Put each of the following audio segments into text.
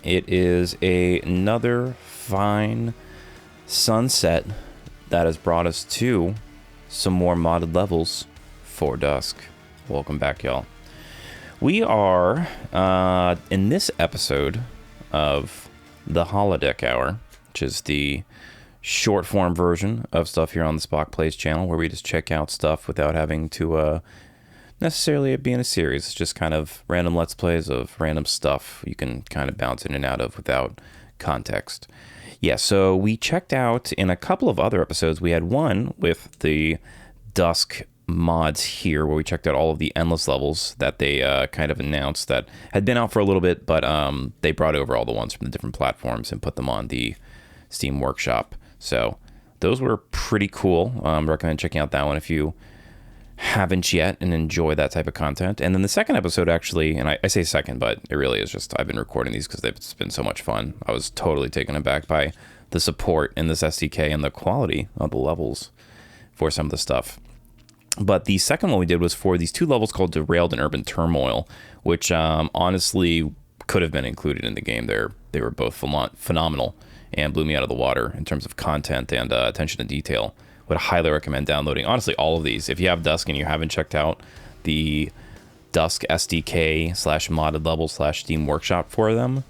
It is another fine sunset that has brought us to some more modded levels for Dusk. Welcome back, y'all. We are in this episode of the Holodeck Hour, which is the short form version of stuff here on the SpockPlays channel, where we just check out stuff without having to necessarily be in a series. It's just kind of random Let's Plays of random stuff you can kind of bounce in and out of without context. Yeah, so we checked out in a couple of other episodes. We had one with the Dusk mods here, where we checked out all of the endless levels that they kind of announced that had been out for a little bit, but they brought over all the ones from the different platforms and put them on the Steam Workshop. So those were pretty cool. Recommend checking out that one if you haven't yet and enjoy that type of content. And then the second episode, actually, and I say second, but it really is just I've been recording these because it's been so much fun. I was totally taken aback by the support in this SDK and the quality of the levels for some of the stuff. But the second one we did was for these two levels called Derailed and Urban Turmoil, which honestly could have been included in the game. They were both phenomenal and blew me out of the water in terms of content and attention to detail. Would highly recommend downloading, honestly, all of these. If you have Dusk and you haven't checked out the Dusk SDK / modded level / Steam Workshop for them,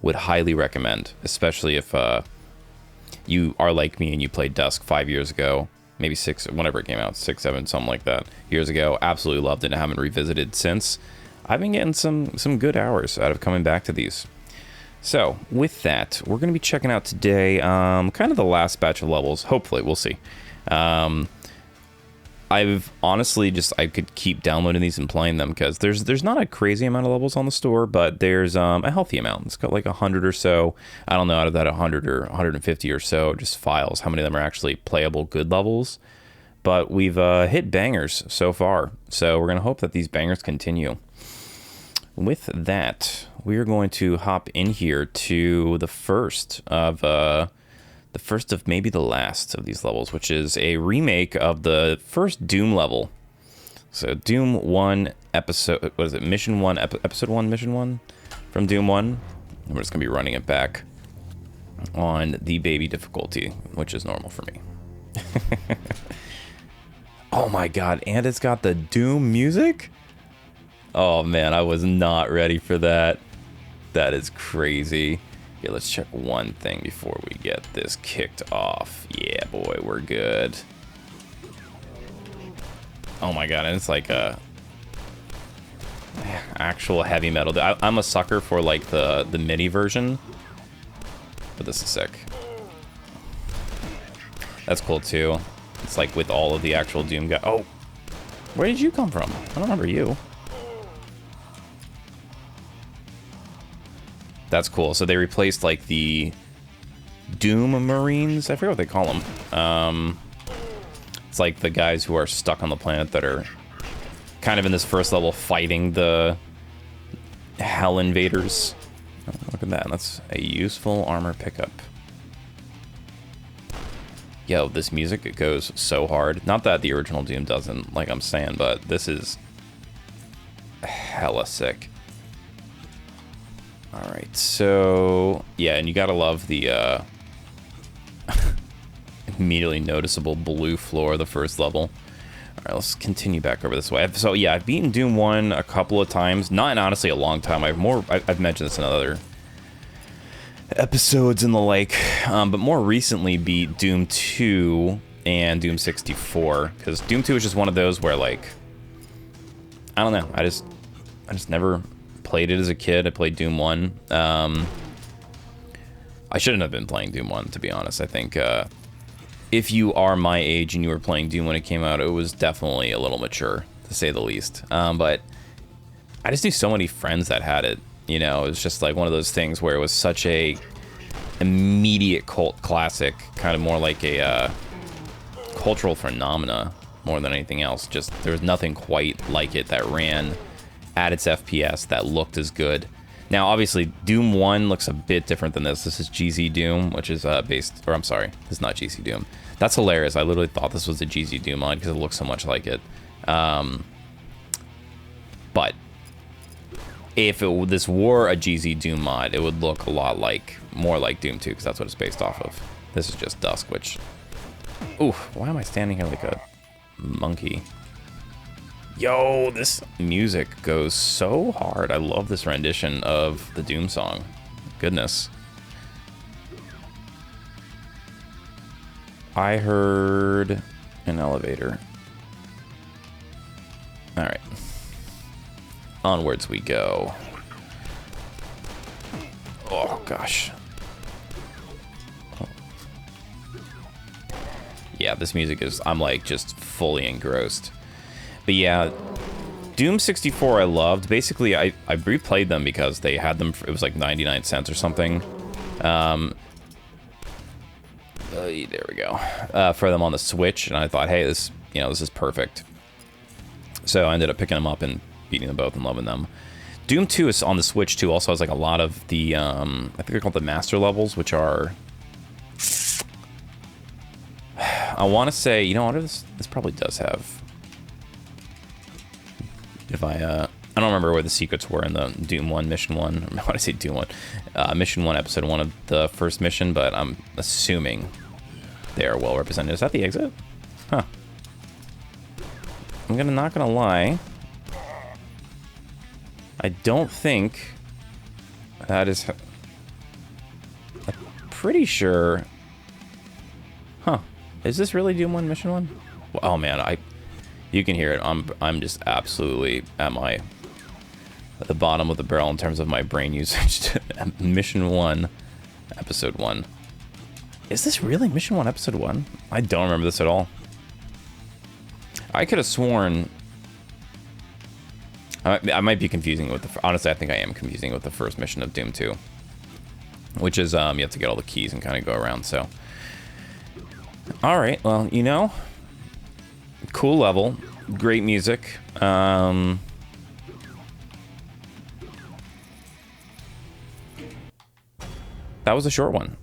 would highly recommend, especially if you are like me and you played Dusk 5 years ago, maybe 6, whenever it came out, 6, 7, something like that, years ago. Absolutely loved it and haven't revisited since. I've been getting some good hours out of coming back to these. So with that, we're going to be checking out today kind of the last batch of levels. Hopefully, we'll see. I've honestly I could keep downloading these and playing them because there's not a crazy amount of levels on the store, but there's a healthy amount. It's got like 100 or so. I don't know, out of that 100 or 150 or so just files, how many of them are actually playable good levels. But we've hit bangers so far, so we're going to hope that these bangers continue. With that, we're going to hop in here to the first of maybe the last of these levels, which is a remake of the first Doom level. So Doom 1 episode, what is it? Mission 1, episode 1, mission 1 from Doom 1. And we're just gonna be running it back on the baby difficulty, which is normal for me. Oh my God, and it's got the Doom music? Oh man, I was not ready for that. That is crazy. Yeah, let's check one thing before we get this kicked off. Yeah, boy, we're good. Oh my God, and it's like a actual heavy metal. I'm a sucker for like the MIDI version, but this is sick. That's cool too. It's like with all of the actual Doom guys. Oh, where did you come from? I don't remember you. That's cool. So they replaced like the Doom Marines. I forget what they call them. It's like the guys who are stuck on the planet that are kind of in this first level fighting the Hell Invaders. Oh, look at that. That's a useful armor pickup. Yo, this music, it goes so hard. Not that the original Doom doesn't, like I'm saying, but this is hella sick. All right, so yeah, and you gotta love the immediately noticeable blue floor of the first level. All right, let's continue back over this way. So yeah, I've beaten Doom 1 a couple of times, not in honestly a long time. I've mentioned this in other episodes and the like, but more recently beat Doom 2 and Doom 64, because Doom 2 is just one of those where like, I don't know, I just never played it as a kid. I played Doom 1. I shouldn't have been playing Doom 1, to be honest. I think if you are my age and you were playing Doom when it came out, it was definitely a little mature, to say the least. But I just knew so many friends that had it. You know, it was just like one of those things where it was such a immediate cult classic, kind of more like a cultural phenomena more than anything else. Just there was nothing quite like it that ran at its FPS that looked as good. Now, obviously, Doom 1 looks a bit different than this. This is GZ Doom, which is based, or I'm sorry, this is not GZ Doom. That's hilarious. I literally thought this was a GZ Doom mod because it looks so much like it. But if this were a GZ Doom mod, it would look a lot like, more like Doom 2, because that's what it's based off of. This is just Dusk, which... Oof, why am I standing here like a monkey? Yo, this music goes so hard. I love this rendition of the Doom song. Goodness. I heard an elevator. All right. Onwards we go. Oh, gosh. Oh. Yeah, this music is... I'm, like, just fully engrossed. But, yeah, Doom 64 I loved. Basically, I replayed them because they had them... it was, like, 99 cents or something. There we go. For them on the Switch. And I thought, hey, this is perfect. So I ended up picking them up and beating them both and loving them. Doom 2 is on the Switch too. Also has like a lot of the I think they're called the master levels, which are I want to say, you know what, this probably does have, if I don't remember where the secrets were in the Doom 1 mission 1. Why did I say Doom 1? Mission 1 episode 1 of the first mission, but I'm assuming they are well represented. Is that the exit? Huh. I'm not gonna lie. I don't think that is... I'm pretty sure... Huh. Is this really Doom 1 Mission 1? Oh man, you can hear it. I'm just absolutely at the bottom of the barrel in terms of my brain usage. Mission 1, Episode 1. Is this really Mission 1, Episode 1? I don't remember this at all. I could have sworn... I might be confusing it with the... Honestly, I think I am confusing it with the first mission of Doom 2. Which is, you have to get all the keys and kind of go around, so... Alright, well, you know... Cool level. Great music. That was a short one.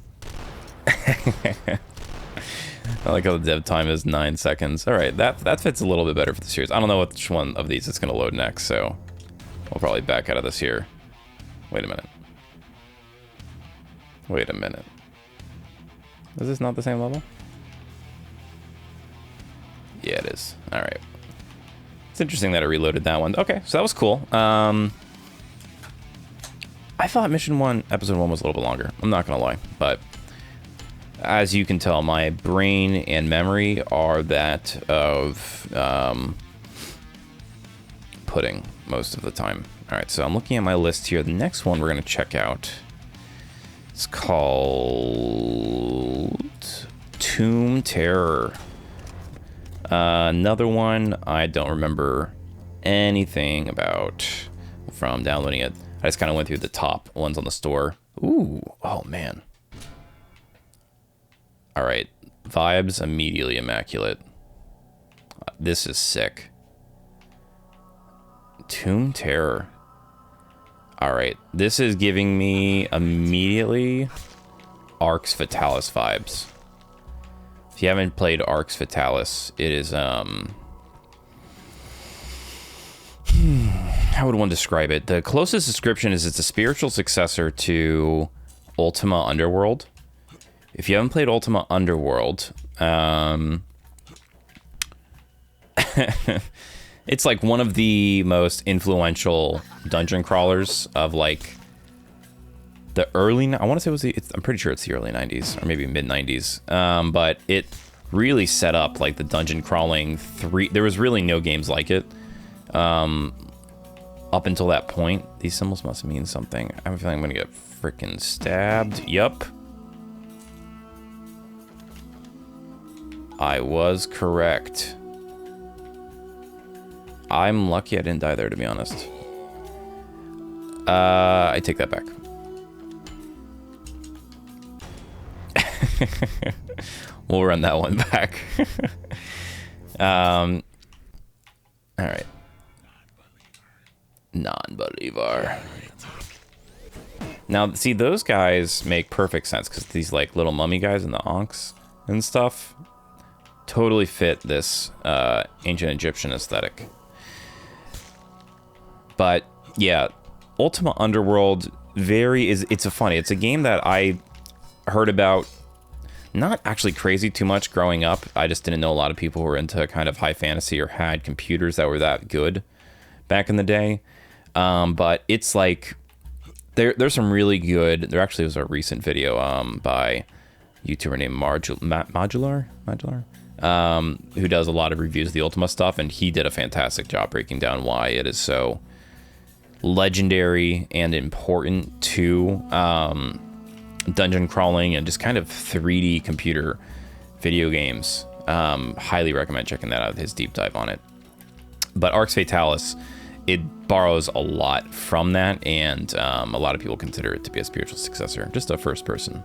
I like how the dev time is 9 seconds. All right, that fits a little bit better for the series. I don't know which one of these it's going to load next, so we'll probably back out of this here. Wait a minute. Wait a minute. Is this not the same level? Yeah, it is. All right. It's interesting that it reloaded that one. Okay, so that was cool. I thought Mission 1, Episode 1 was a little bit longer. I'm not going to lie, but... As you can tell, my brain and memory are that of pudding most of the time. All right, so I'm looking at my list here. The next one we're going to check out is called Tomb Terror. Another one I don't remember anything about from downloading it. I just kind of went through the top ones on the store. Ooh, oh man. All right, vibes immediately immaculate. This is sick. Tomb Terror. All right, this is giving me immediately Arx Fatalis vibes. If you haven't played Arx Fatalis, it is how would one describe it? The closest description is it's a spiritual successor to Ultima Underworld. If you haven't played Ultima Underworld, it's like one of the most influential dungeon crawlers of like the early... I want to say I'm pretty sure it's the early 90s or maybe mid 90s. But it really set up like the dungeon crawling there was really no games like it. Up until that point. These symbols must mean something. I have a feeling I'm going to get freaking stabbed. Yup. I was correct. I'm lucky I didn't die there, to be honest. I take that back. We'll run that one back. All right. Non-believer. Now, see, those guys make perfect sense because these like little mummy guys and the Ankhs and stuff totally fit this ancient Egyptian aesthetic. But yeah, Ultima Underworld it's a game that I heard about, not actually crazy too much growing up. I just didn't know a lot of people who were into kind of high fantasy or had computers that were that good back in the day. But it's like there's some really good. There actually was a recent video by a YouTuber named Modular, who does a lot of reviews of the Ultima stuff, and he did a fantastic job breaking down why it is so legendary and important to dungeon crawling and just kind of 3D computer video games. Highly recommend checking that out, his deep dive on it. But Arx Fatalis, it borrows a lot from that, and a lot of people consider it to be a spiritual successor, just a first-person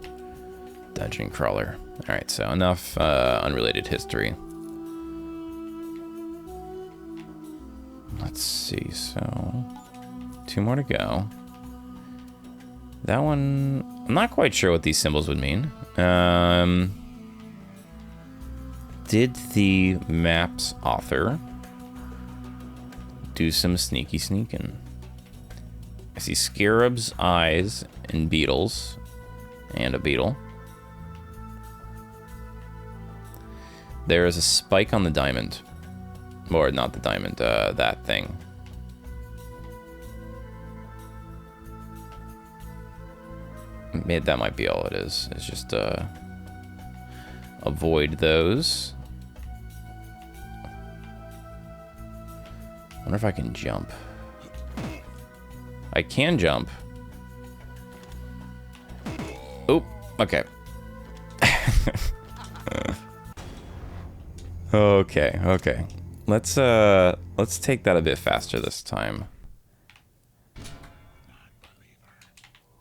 dungeon crawler. All right, so enough unrelated history. Let's see, so 2 more to go. That one, I'm not quite sure what these symbols would mean. Did the map's author do some sneaky sneaking? I see scarabs, eyes, and beetles, and a beetle. There is a spike on the diamond, or not the diamond, that thing. That might be all it is. It's just avoid those. Wonder if I can jump. I can jump. Oh, okay. Okay. Let's take that a bit faster this time.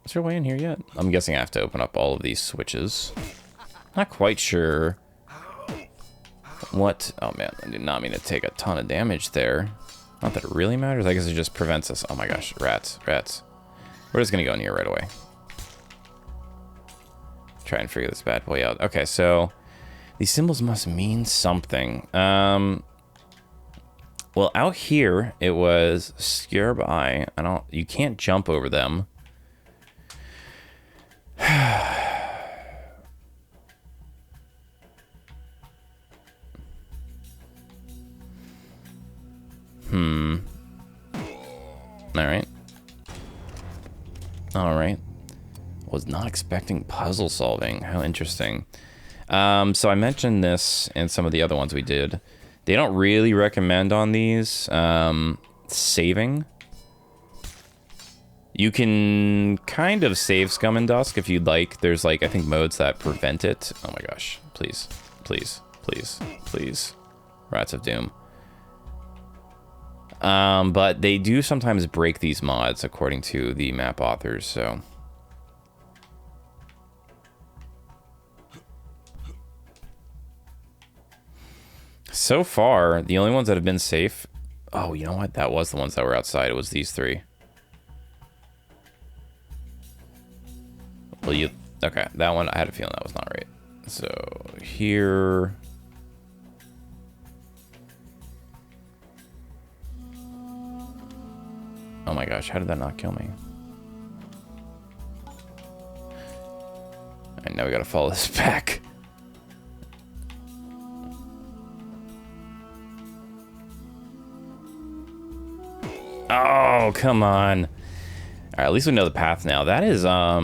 Is there a way in here yet? I'm guessing I have to open up all of these switches. Not quite sure what... Oh man, I did not mean to take a ton of damage there. Not that it really matters. I guess it just prevents us. Oh my gosh, rats. We're just gonna go in here right away. Try and figure this bad boy out. Okay, so these symbols must mean something. Well, out here it was scarab eye. You can't jump over them. All right. Was not expecting puzzle solving. How interesting. So I mentioned this in some of the other ones we did. They don't really recommend on these saving. You can kind of save Scum and Dusk if you'd like. There's like, I think, modes that prevent it. Oh my gosh. Please. Rats of Doom. But they do sometimes break these mods according to the map authors, so. So far, the only ones that have been safe... Oh, you know what? That was the ones that were outside. It was these 3. Well, okay, that one, I had a feeling that was not right. So, here... Oh my gosh, how did that not kill me? Alright, now we gotta follow this back. Oh, come on. Alright, at least we know the path now. That is, I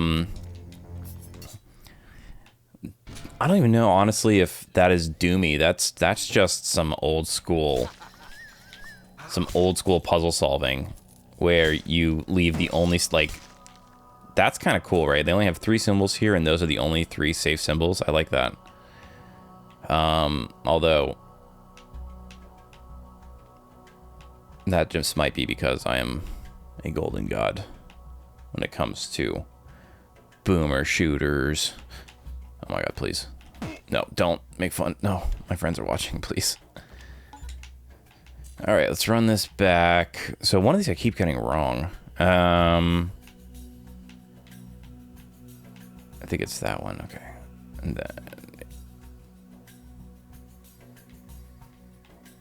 don't even know, honestly, if that is doomy. That's just some old school puzzle solving where you leave the only, like, that's kind of cool, right? They only have 3 symbols here, and those are the only 3 safe symbols. I like that. Although that just might be because I am a golden god when it comes to boomer shooters. Oh my god, please. No, don't make fun. No, my friends are watching, please. All right, let's run this back. So one of these I keep getting wrong. I think it's that one. Okay. And then...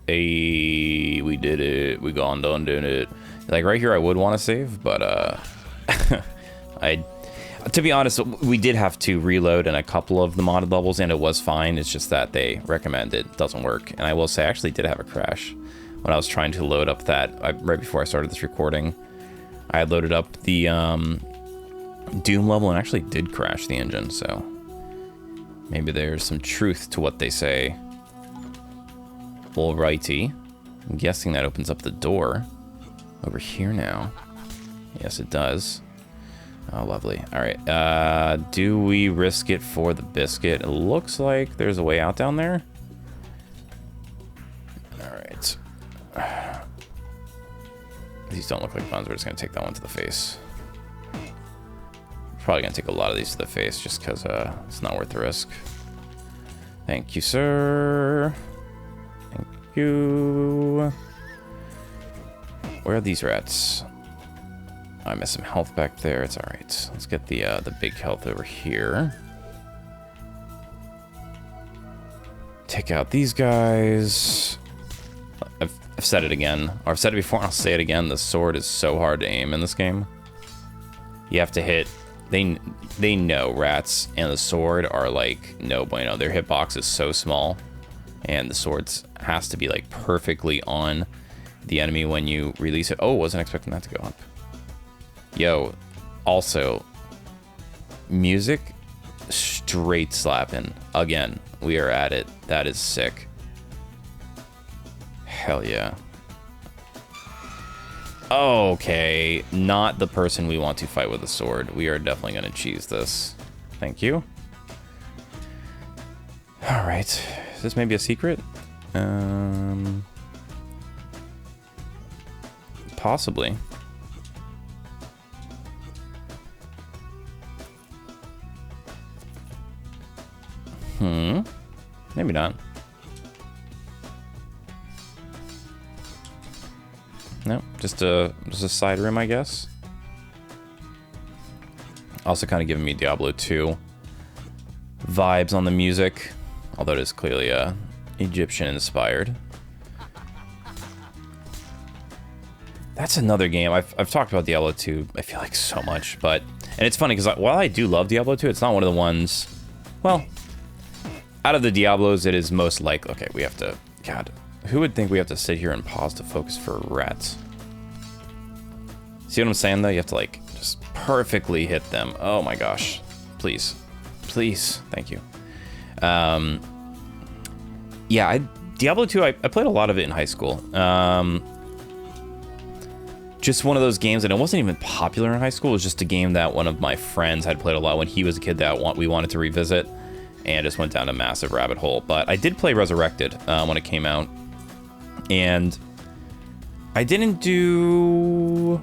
Hey, we did it. We gone done doing it. Like right here, I would want to save, but to be honest, we did have to reload in a couple of the modded levels, and it was fine. It's just that they recommend it doesn't work. And I will say, I actually did have a crash when I was trying to load up right before I started this recording. I had loaded up the Doom level and actually did crash the engine, so maybe there's some truth to what they say. Alrighty. I'm guessing that opens up the door over here now. Yes, it does. Oh, lovely. All right. Do we risk it for the biscuit? It looks like there's a way out down there. All right. These don't look like buns. We're just going to take that one to the face. Probably going to take a lot of these to the face just because it's not worth the risk. Thank you, sir. Thank you. Where are these rats? I missed some health back there. It's all right. Let's get the big health over here. Take out these guys. I've said it again, or I've said it before, and I'll say it again. The sword is so hard to aim in this game. You have to hit. They know rats and the sword are like no bueno. Their hitbox is so small, and the sword has to be like perfectly on the enemy when you release it. Oh, wasn't expecting that to go up. Yo, also, music straight slapping. Again, we are at it. That is sick. Hell yeah. Okay, not the person we want to fight with a sword. We are definitely going to cheese this. Thank you. All right. Is this maybe a secret? Possibly. Maybe not. No, just a side room, I guess. Also kind of giving me Diablo 2 vibes on the music, although it is clearly Egyptian inspired. That's another game. I've talked about Diablo 2, I feel like, so much, and it's funny because while I do love Diablo 2, it's not one of the ones, well, out of the Diablos, it is most like, okay, we have to, God, who would think we have to sit here and pause to focus for rats? See what I'm saying, though? You have to, like, just perfectly hit them. Oh, my gosh. Please. Please. Thank you. Yeah, Diablo 2, I played a lot of it in high school. Just one of those games, and it wasn't even popular in high school. It was just a game that one of my friends had played a lot when he was a kid that we wanted to revisit, and just went down a massive rabbit hole. But I did play Resurrected when it came out, and I didn't do...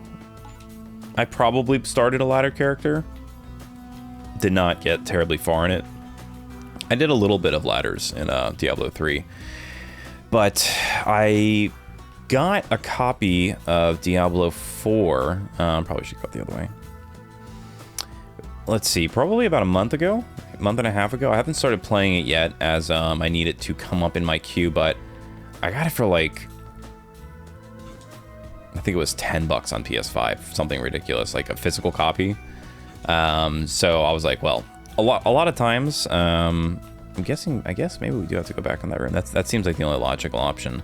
I probably started a ladder character. Did not get terribly far in it. I did a little bit of ladders in Diablo 3. But I got a copy of Diablo 4. Probably should go the other way. Let's see, probably about a month ago. A month and a half ago. I haven't started playing it yet, as I need it to come up in my queue, but I got it for like... I think it was $10 on PS5, something ridiculous, like a physical copy. So I was like, well, a lot of times, I guess maybe we do have to go back in that room. That seems like the only logical option.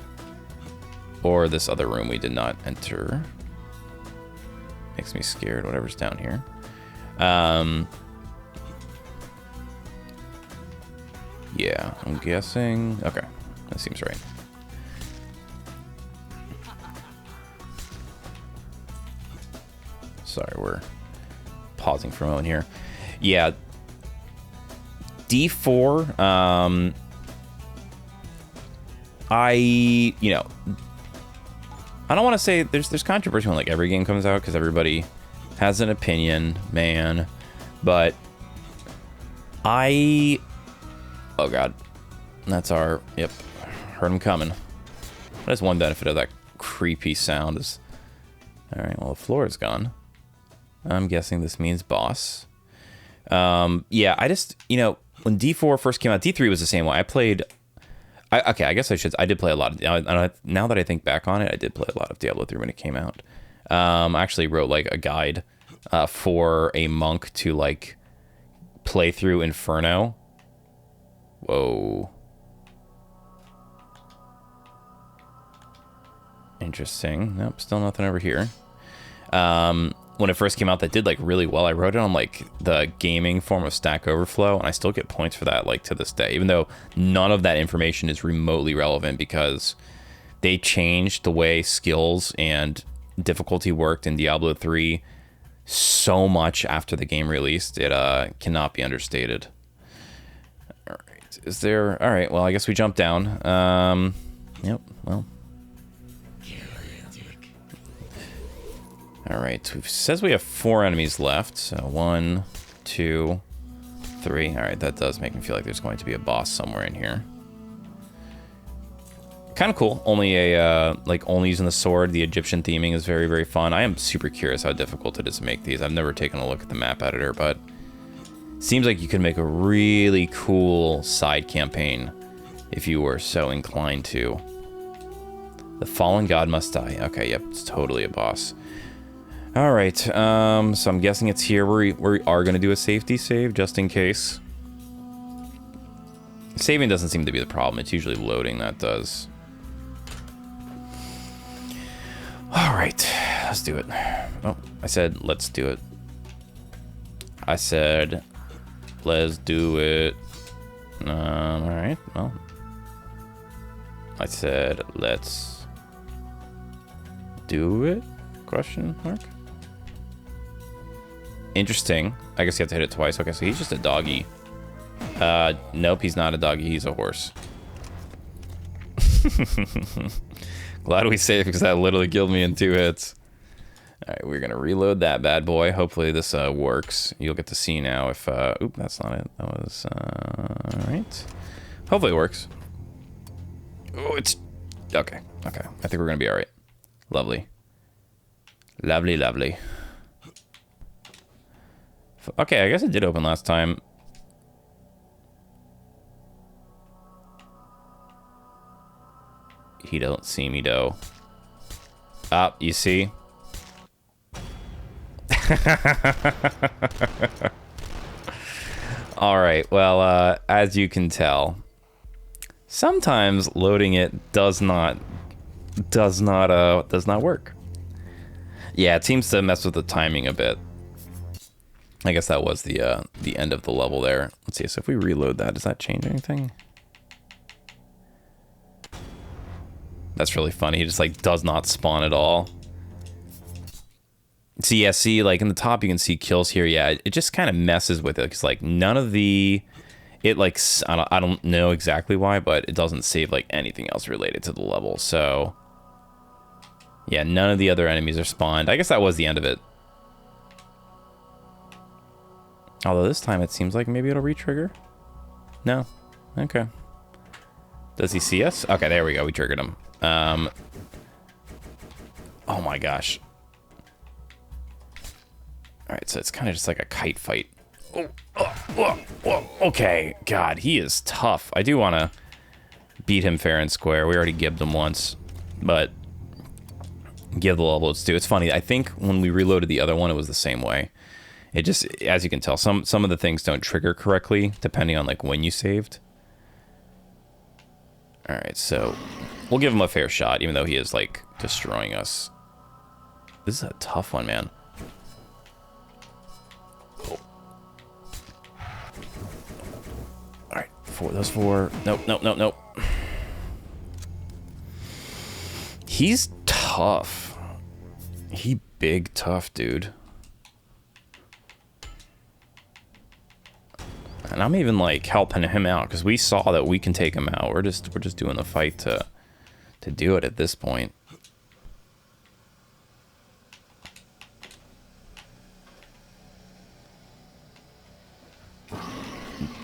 Or this other room we did not enter. Makes me scared, whatever's down here. Yeah, I'm guessing. Okay, that seems right. Sorry, we're pausing for a moment here. Yeah, D4. I don't want to say there's controversy when like every game comes out because everybody has an opinion, man. But oh god, that's our yep. Heard him coming. That's one benefit of that creepy sound is. All right, well the floor is gone. I'm guessing this means boss. Yeah, I just, when D4 first came out, D3 was the same way. I guess I did play a lot of, now that I think back on it, I did play a lot of Diablo 3 when it came out. I actually wrote like a guide for a monk to like play through Inferno. Whoa. Interesting. Nope, still nothing over here. When it first came out, that did like really well. I wrote it on like the gaming form of Stack Overflow, and I still get points for that like to this day, even though none of that information is remotely relevant because they changed the way skills and difficulty worked in Diablo 3 so much after the game released. It cannot be understated. All right, is there? All right, well, I guess we jump down. Yep. Well. All right, it says we have 4 enemies left. So 1, 2, 3. All right, that does make me feel like there's going to be a boss somewhere in here. Kind of cool. Only a like only using the sword. The Egyptian theming is very, very fun. I am super curious how difficult it is to make these. I've never taken a look at the map editor, but seems like you could make a really cool side campaign if you were so inclined to. The fallen god must die. Okay, yep, it's totally a boss. All right, so I'm guessing it's here. We are going to do a safety save just in case. Saving doesn't seem to be the problem. It's usually loading that does. All right, let's do it. Oh, I said let's do it. I said let's do it. All right, well. I said let's do it? Question mark? Interesting. I guess you have to hit it twice. Okay, so he's just a doggy. Nope, he's not a doggy. He's a horse. Glad we saved because that literally killed me in 2 hits. All right, we're going to reload that bad boy. Hopefully this works. You'll get to see now if... oop, that's not it. That was... all right. Hopefully it works. Oh, it's... Okay, okay. I think we're going to be all right. Lovely. Lovely, lovely. Okay, I guess it did open last time. He don't see me, though. Ah, you see? All right, well, as you can tell, sometimes loading it does not work. Yeah, it seems to mess with the timing a bit. I guess that was the end of the level there. Let's see, so if we reload that, does that change anything? That's really funny. He just like does not spawn at all. See, yeah, see, like in the top you can see kills here. Yeah, it just kind of messes with it because like none of the, it like I don't know exactly why, but it doesn't save like anything else related to the level. So yeah, none of the other enemies are spawned. I guess that was the end of it. Although this time it seems like maybe it'll re-trigger. No. Okay. Does he see us? Okay, there we go. We triggered him. Oh my gosh. All right, so it's kind of just like a kite fight. Okay. God, he is tough. I do want to beat him fair and square. We already gibbed him once, but give the level it's due. It's funny. I think when we reloaded the other one, it was the same way. It just, as you can tell, some of the things don't trigger correctly depending on like when you saved. All right, so we'll give him a fair shot, even though he is like destroying us. This is a tough one, man. Oh. All right, those four. Nope. He's tough. He big tough, dude. And I'm even like helping him out because we saw that we can take him out. We're just doing the fight to do it at this point.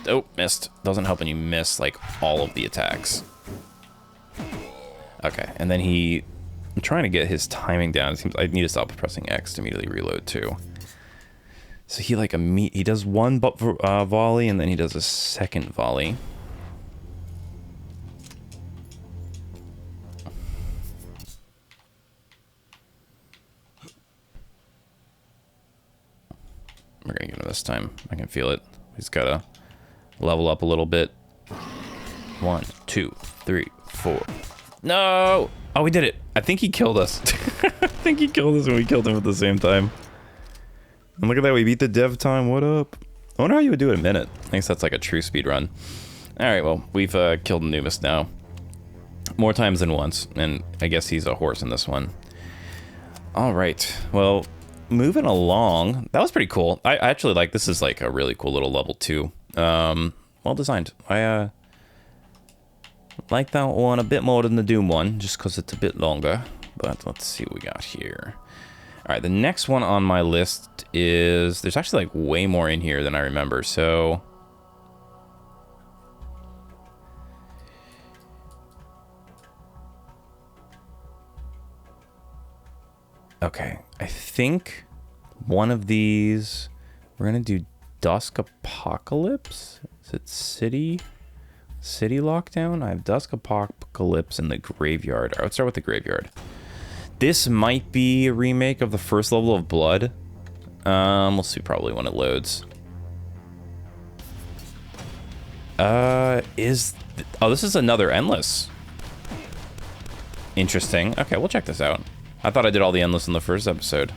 Oh, missed. Doesn't help when you miss like all of the attacks. Okay, and then I'm trying to get his timing down. It seems I need to stop pressing X to immediately reload too. So he like he does one volley and then he does a second volley. We're gonna get him this time. I can feel it. He's gotta level up a little bit. 1, 2, 3, 4. No! Oh, we did it. I think he killed us. I think he killed us and we killed him at the same time. And look at that, we beat the dev time. What up? I wonder how you would do it in a minute. I guess that's like a true speed run. Alright, well, we've killed Anubis now. More times than once, and I guess he's a horse in this one. Alright, well, moving along. That was pretty cool. I actually like, this is like a really cool little level too. Well designed. I like that one a bit more than the Doom one, just because it's a bit longer. But let's see what we got here. Alright, the next one on my list is... There's actually like way more in here than I remember, so... Okay, I think one of these... We're gonna do Dusk Apocalypse? Is it City? City Lockdown? I have Dusk Apocalypse in the Graveyard. Alright, let's start with the Graveyard. This might be a remake of the first level of Blood. We'll see probably when it loads. Oh, this is another Endless. Interesting. Okay, we'll check this out. I thought I did all the Endless in the first episode.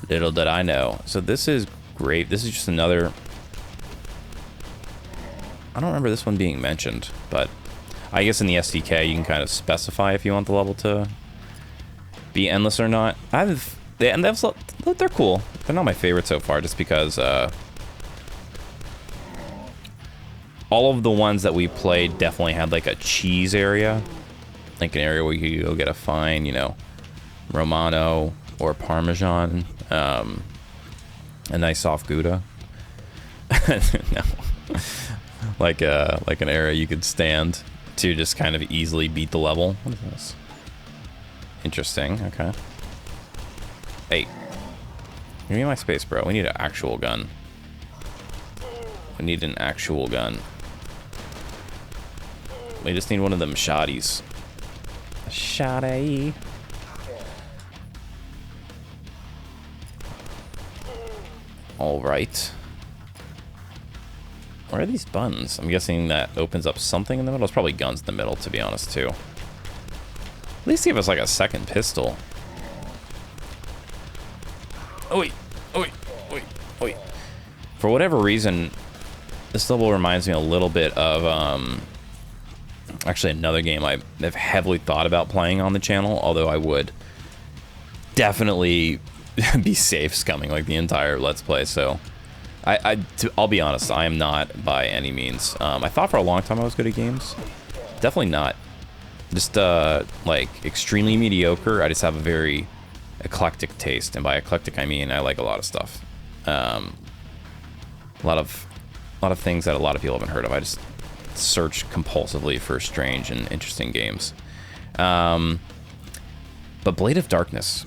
Little did I know. So this is great. This is just another... I don't remember this one being mentioned, but I guess in the SDK you can kind of specify if you want the level to be endless or not. They're cool. They're not my favorite so far, just because all of the ones that we played definitely had like a cheese area, like an area where you could go get a fine, you know, Romano or Parmesan, a nice soft Gouda. No. Like an area you could stand to just kind of easily beat the level. What is this? Interesting. Okay. Hey, give me my space, bro. We need an actual gun. We need an actual gun. We just need one of them shotties. Shotty. All right. Where are these buttons? I'm guessing that opens up something in the middle. It's probably guns in the middle, to be honest, too. At least give us like a second pistol. Oh wait, oh wait, oh wait, oh wait. For whatever reason, this level reminds me a little bit of actually another game I have heavily thought about playing on the channel, although I would definitely be safe scumming like the entire Let's Play, so I'll be honest, I am not by any means. I thought for a long time I was good at games. Definitely not. Just like extremely mediocre. I just have a very eclectic taste, and by eclectic I mean I like a lot of stuff. A lot of things that a lot of people haven't heard of. I just search compulsively for strange and interesting games. But Blade of Darkness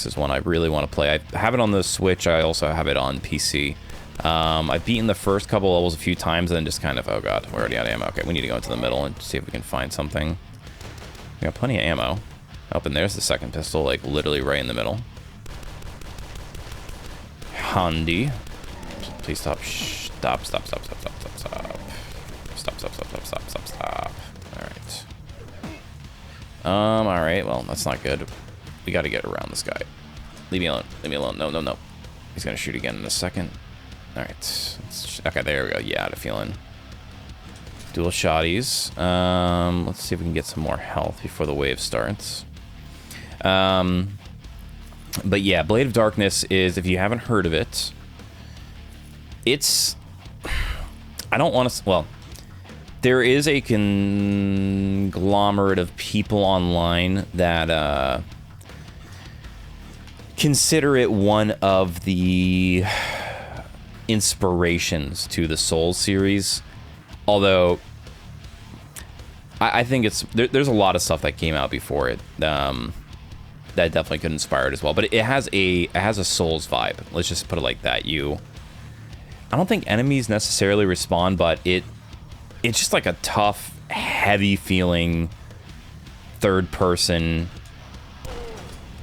is one I really want to play. I have it on the Switch. I also have it on PC. I've beaten the first couple levels a few times and then just kind of, oh god, we're already out of ammo. Okay, we need to go into the middle and see if we can find something. We got plenty of ammo. Up and there's the second pistol, like literally right in the middle. Handy. Please stop. Stop. Alright. Alright, well, that's not good. We gotta get around this guy. Leave me alone. Leave me alone. No. He's gonna shoot again in a second. Alright. Okay, there we go. Yeah, I had a feeling. Dual shotties. Let's see if we can get some more health before the wave starts. But yeah, Blade of Darkness is, if you haven't heard of it, it's... I don't want to... Well, there is a conglomerate of people online that consider it one of the inspirations to the Souls series. Although, I think it's... There's a lot of stuff that came out before it that definitely could inspire it as well. But it has a Souls vibe. Let's just put it like that. I don't think enemies necessarily respond, but it's just like a tough, heavy-feeling third-person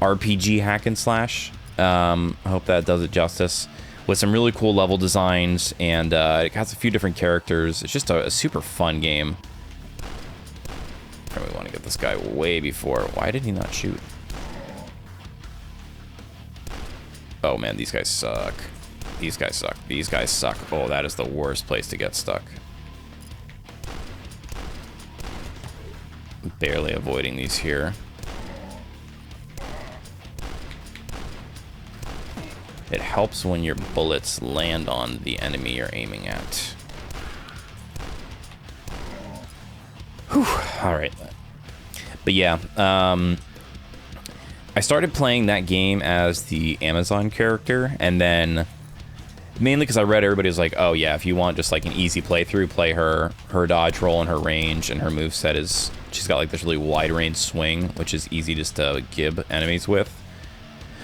RPG hack and slash. I hope that does it justice. with some really cool level designs, and it has a few different characters. It's just a super fun game. We want to get this guy way before. Why did he not shoot? Oh man, these guys suck. These guys suck. These guys suck. Oh, that is the worst place to get stuck. Barely avoiding these here. It helps when your bullets land on the enemy you're aiming at. Whew. All right. But yeah, I started playing that game as the Amazon character, and then mainly because I read everybody was like, oh yeah, if you want just like an easy playthrough, play her dodge roll and her range, and her moveset is, she's got like this really wide range swing, which is easy just to gib enemies with.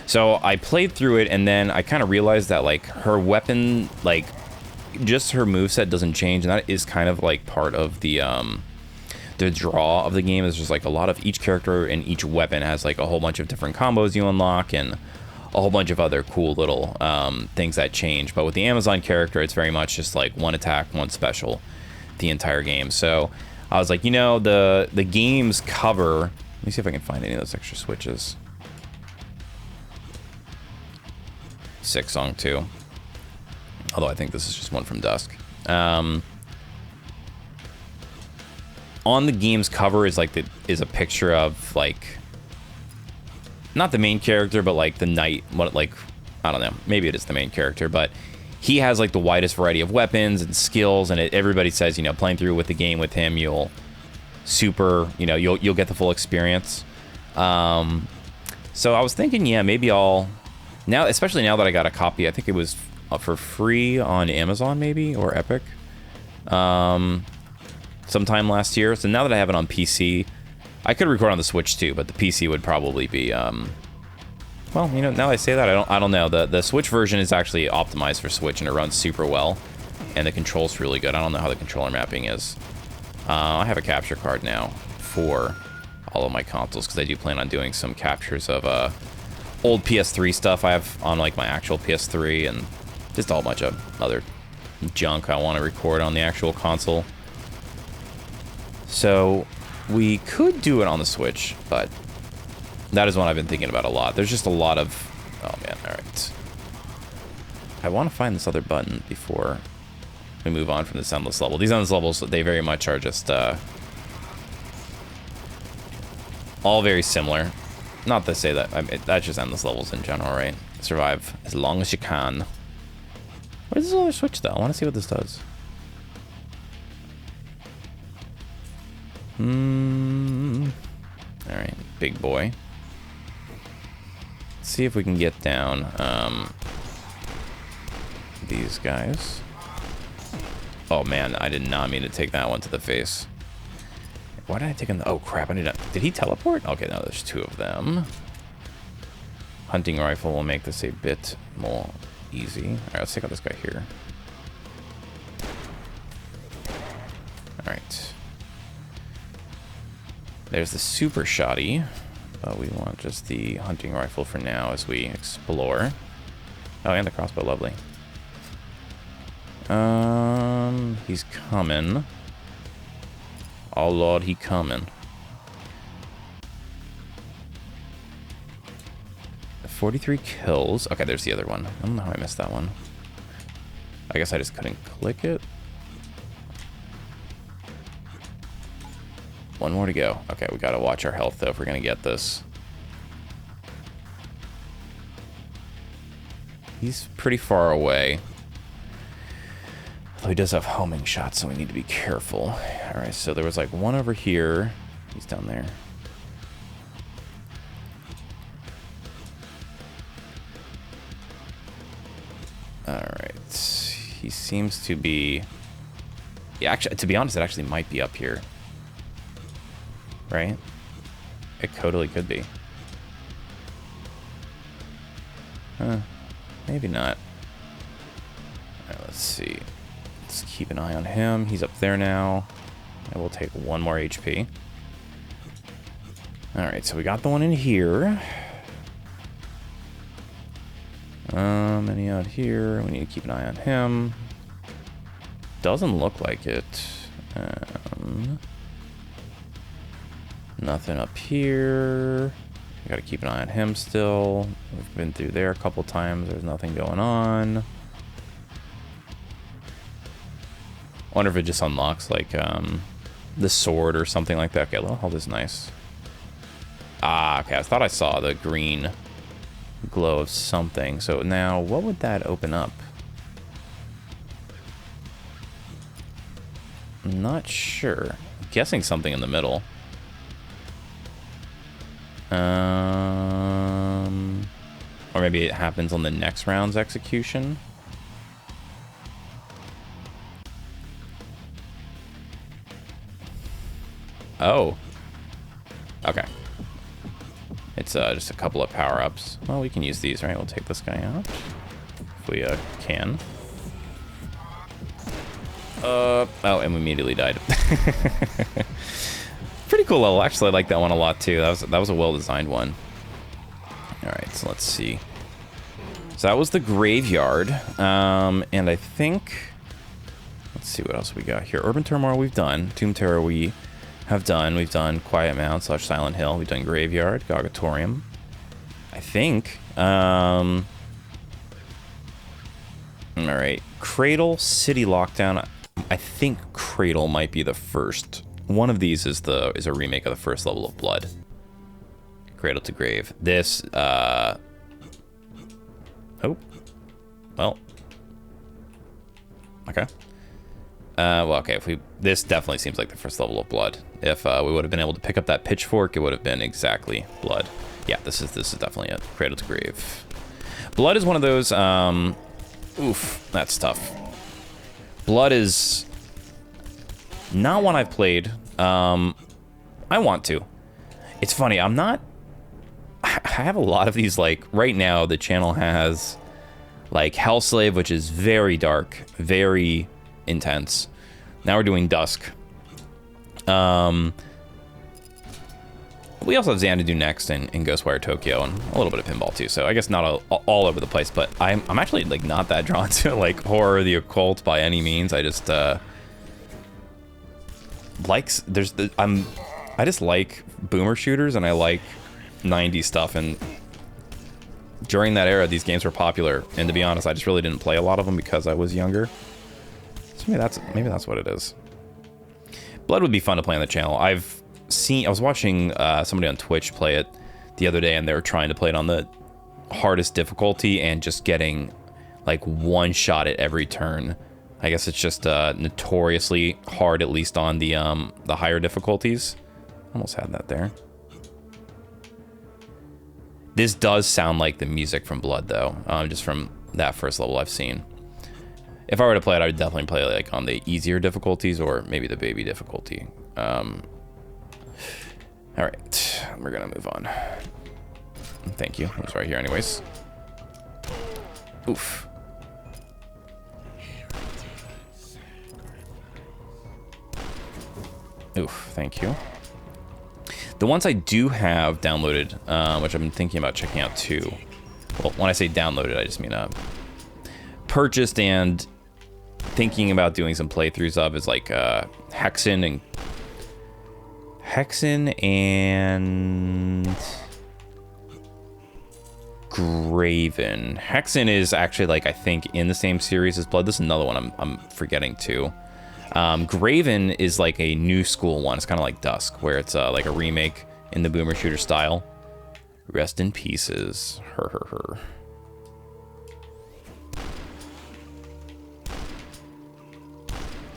So I played through it, and then I kind of realized that like her weapon, like just her moveset doesn't change, and that is kind of like part of the draw of the game. Is just like a lot of each character and each weapon has like a whole bunch of different combos you unlock, and a whole bunch of other cool little things that change. But with the Amazon character, it's very much just like one attack, one special the entire game. So I was like, you know, the game's cover, let me see if I can find any of those extra switches. 6 song 2. Although I think this is just one from Dusk. On the game's cover is like is a picture of like, not the main character, but like the knight. What, like, I don't know. Maybe it is the main character, but he has like the widest variety of weapons and skills, and everybody says, you know, playing through with the game with him, you'll get the full experience. So I was thinking, yeah, maybe I'll now, especially now that I got a copy. I think it was for free on Amazon, maybe, or Epic, sometime last year. So now that I have it on PC, I could record on the Switch too, but the PC would probably be, well, you know, now that I say that, I don't know. The Switch version is actually optimized for Switch, and it runs super well, and the control's really good. I don't know how the controller mapping is. I have a capture card now for all of my consoles, because I do plan on doing some captures of old PS3 stuff I have on like my actual PS3, and just a whole bunch of other junk I want to record on the actual console. So we could do it on the Switch, but that is one I've been thinking about a lot. There's just a lot of... Oh, man. All right. I want to find this other button before we move on from this endless level. These endless levels, they very much are just all very similar. Not to say that... I mean, that's just endless levels in general, right? Survive as long as you can. What is this other switch, though? I want to see what this does. Alright, big boy. Let's see if we can get down these guys. Oh man, I did not mean to take that one to the face. Why did I take him? Oh crap, I need to... Did he teleport? Okay, now there's 2 of them. Hunting rifle will make this a bit more easy. Alright, let's take out this guy here. Alright. There's the super shotty, but we want just the hunting rifle for now as we explore. Oh, and the crossbow, lovely. He's coming. Oh lord, he coming. 43 kills. Okay, there's the other one. I don't know how I missed that one. I guess I just couldn't click it. One more to go. Okay, we gotta watch our health, though, if we're gonna get this. He's pretty far away. Although he does have homing shots, so we need to be careful. Alright, so there was like one over here. He's down there. Alright. He seems to be... Yeah, actually, to be honest, it actually might be up here. Right? It totally could be. Maybe not. Alright, let's see. Let's keep an eye on him. He's up there now. I will take 1 more HP. Alright, so we got the one in here. Any out here? We need to keep an eye on him. Doesn't look like it. Nothing up here. Gotta keep an eye on him still. We've been through there a couple times. There's nothing going on. I wonder if it just unlocks like the sword or something like that. Okay, a little health is nice. Ah, okay. I thought I saw the green glow of something. So now, what would that open up? I'm not sure. I'm guessing something in the middle. Or maybe it happens on the next round's execution. Oh. Okay. It's just a couple of power-ups. Well, we can use these, right? We'll take this guy out. If we can. Oh, and we immediately died. Pretty cool level. Actually, I like that one a lot, too. That was a well-designed one. Alright, so let's see. So that was the graveyard. And I think... Let's see what else we got here. Urban Turmoil we've done. Tomb Terror we have done. We've done Quiet Mound / Silent Hill. We've done Graveyard, Gogatorium. I think. Alright. Cradle, City Lockdown. I think Cradle might be the first. One of these is a remake of the first level of Blood. Cradle to Grave. This, oh. Well. Okay. Well, okay, this definitely seems like the first level of Blood. If we would have been able to pick up that pitchfork, it would have been exactly Blood. Yeah, this is definitely it. Cradle to Grave. Blood is one of those, oof, that's tough. Blood is not one I've played. I want to. It's funny, I have a lot of these, like, right now the channel has, like, Hellslave, which is very dark, very intense. Now we're doing Dusk. We also have Xanadu next and Ghostwire Tokyo and a little bit of pinball too. So I guess not all over the place, but I'm actually like not that drawn to like horror or the occult by any means. I just I just like boomer shooters and I like 90s stuff, and during that era these games were popular, and to be honest I just really didn't play a lot of them because I was younger. So maybe that's what it is. Blood would be fun to play on the channel. I was watching somebody on Twitch play it the other day, and they were trying to play it on the hardest difficulty and just getting like one shot at every turn. I guess it's just notoriously hard, at least on the higher difficulties. Almost had that there. This does sound like the music from Blood, though, just from that first level I've seen. If I were to play it, I would definitely play it like on the easier difficulties or maybe the baby difficulty. All right, we're gonna move on. Thank you. I was right here anyways. Oof. Oof, thank you. The ones I do have downloaded, which I've been thinking about checking out too. Well, when I say downloaded, I just mean purchased and thinking about doing some playthroughs of, is like Hexen and Graven. Hexen is actually like, I think, in the same series as Blood. This is another one I'm forgetting too. Graven is like a new school one. It's kind of like Dusk, where it's like a remake in the boomer shooter style. Rest in pieces. Her.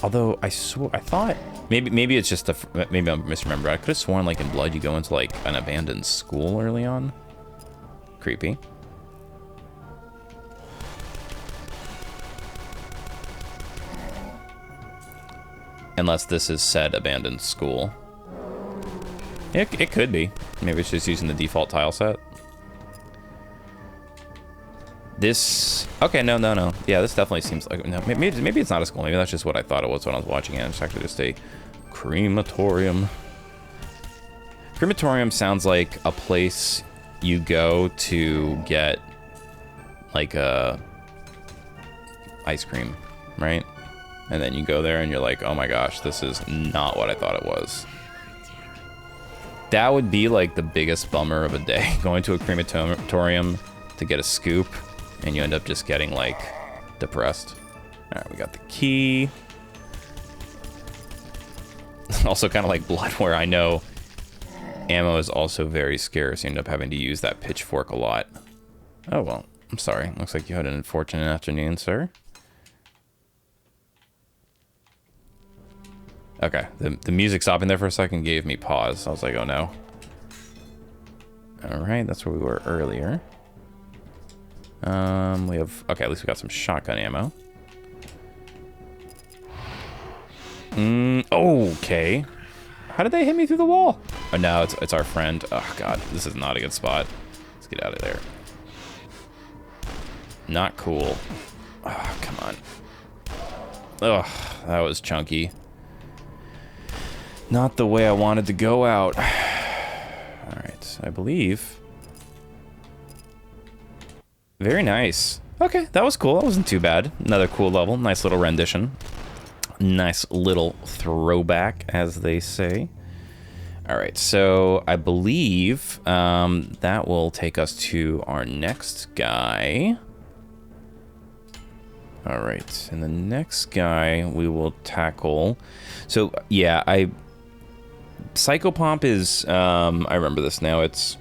Although I thought maybe it's just maybe I'm misremembering. I could have sworn like in Blood you go into like an abandoned school early on. Creepy. Unless this is said abandoned school. It could be. Maybe it's just using the default tile set. This... Okay, no. Yeah, this definitely seems like... No, maybe it's not a school. Maybe that's just what I thought it was when I was watching it. It's actually just a crematorium. Crematorium sounds like a place you go to get like ice cream, right? And then you go there and you're like, oh my gosh, this is not what I thought it was. That would be like the biggest bummer of a day, going to a crematorium to get a scoop, and you end up just getting like depressed. All right, we got the key. Also kind of like blood, where I know ammo is also very scarce. You end up having to use that pitchfork a lot. Oh, well, I'm sorry. Looks like you had an unfortunate afternoon, sir. Okay, the music stopping there for a second gave me pause. I was like, oh no. All right, that's where we were earlier. We have, okay, at least we got some shotgun ammo. Okay. How did they hit me through the wall? Oh no, it's our friend. Oh god, this is not a good spot. Let's get out of there. Not cool. Oh, come on. Ugh, that was chunky. Not the way I wanted to go out. Alright, I believe. Very nice. Okay, that was cool. That wasn't too bad. Another cool level. Nice little rendition. Nice little throwback, as they say. Alright, so I believe that will take us to our next guy. Alright, and the next guy we will tackle. So, yeah, Psychopomp is, I remember this now, it's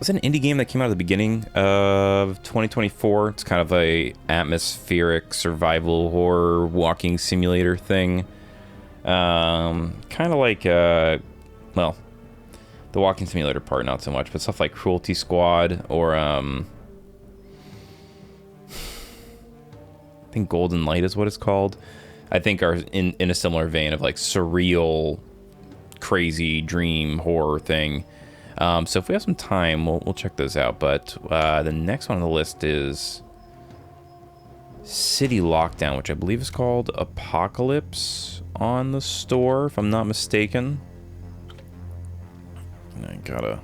an indie game that came out at the beginning of 2024. It's kind of a atmospheric survival horror walking simulator thing. Kind of like, well, the walking simulator part, not so much, but stuff like Cruelty Squad or, I think Golden Light is what it's called. I think are in a similar vein of like surreal, crazy dream horror thing. So if we have some time, we'll check those out. But the next one on the list is City Lockdown, which I believe is called Apocalypse on the store, if I'm not mistaken. I gotta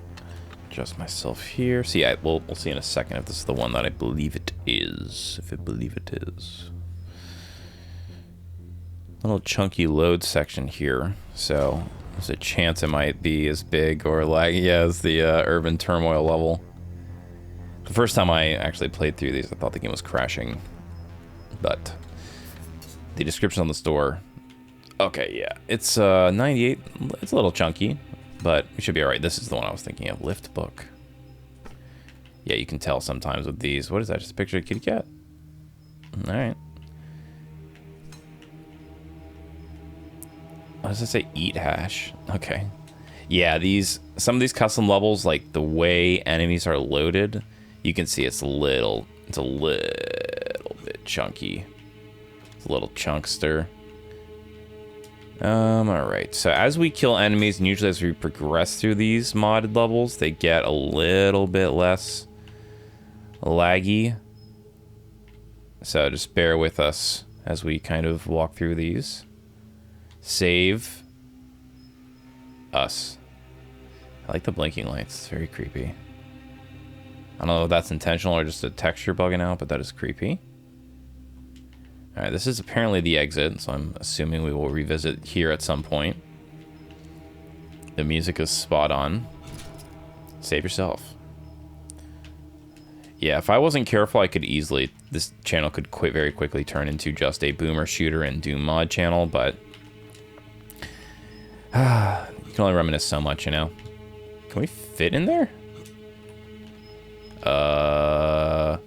adjust myself here. So yeah, we'll see in a second if this is the one that I believe it is. If I believe it is. Little chunky load section here, so there's a chance it might be as big or laggy as the Urban Turmoil level. The first time I actually played through these, I thought the game was crashing, but the description on the store, okay, yeah, it's 98, it's a little chunky, but we should be alright. This is the one I was thinking of, Lift Book. Yeah, you can tell sometimes with these. What is that, just a picture of a kitty cat? Alright. What does it say? Eat hash. Okay. Yeah, some of these custom levels, like the way enemies are loaded, you can see it's a little bit chunky. It's a little chunkster. Alright. So as we kill enemies, and usually as we progress through these modded levels, they get a little bit less laggy. So just bear with us as we kind of walk through these. Save us. I like the blinking lights. It's very creepy. I don't know if that's intentional or just a texture bugging out, but that is creepy. Alright, this is apparently the exit, so I'm assuming we will revisit here at some point. The music is spot on. Save yourself. Yeah, if I wasn't careful, I could easily... This channel could very quickly turn into just a boomer shooter and Doom mod channel, but... you can only reminisce so much, you know? Can we fit in there? I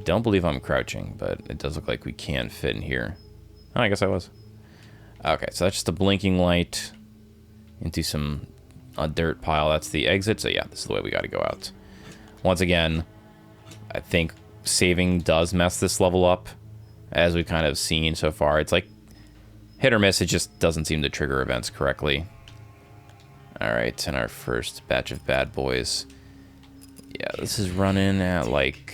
don't believe I'm crouching, but it does look like we can fit in here. Oh, I guess I was. Okay, so that's just a blinking light into a dirt pile. That's the exit. So yeah, this is the way we got to go out. Once again, I think saving does mess this level up, as we've kind of seen so far. It's like hit or miss. It just doesn't seem to trigger events correctly. All right, and our first batch of bad boys. Yeah, this is running at like...